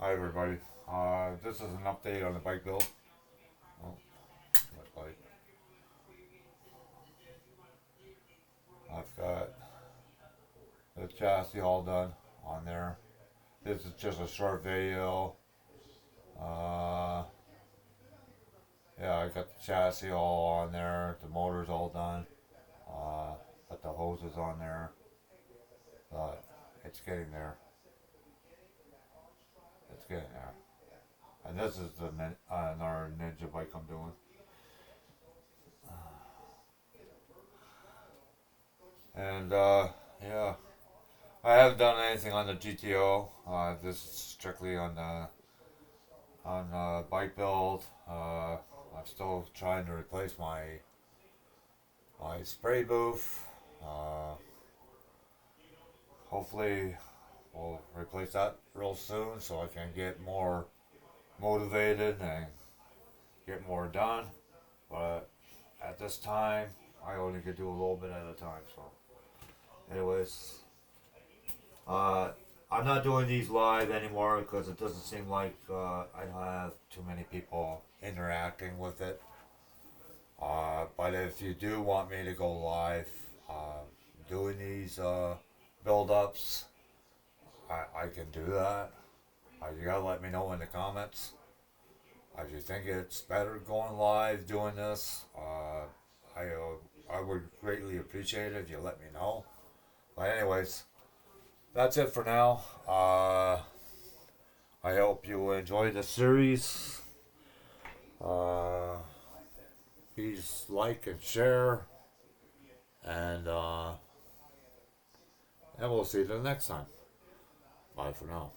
Hi everybody. This is an update on the bike build. Oh, my bike. I've got the chassis all done on there. This is just a short video. Uh, yeah, I got the chassis all on there. The motor's all done. Uh, got the hoses on there. But it's getting there. It's getting there. And this is another Ninja bike I'm doing. And yeah, I haven't done anything on the GTO. This is strictly on bike build. I'm still trying to replace my spray booth. Uh, Hopefully, we'll replace that real soon so I can get more motivated and get more done. But at this time, I only could do a little bit at a time. So, anyways, uh, I'm not doing these live anymore because it doesn't seem like I don't have too many people interacting with it. But if you do want me to go live, doing these build ups, I can do that. You gotta let me know in the comments. If you think it's better going live doing this, I would greatly appreciate it if you let me know. But anyways, that's it for now. I hope you enjoy the series. Uh, Please like and share, and we'll see you the next time. Bye for now.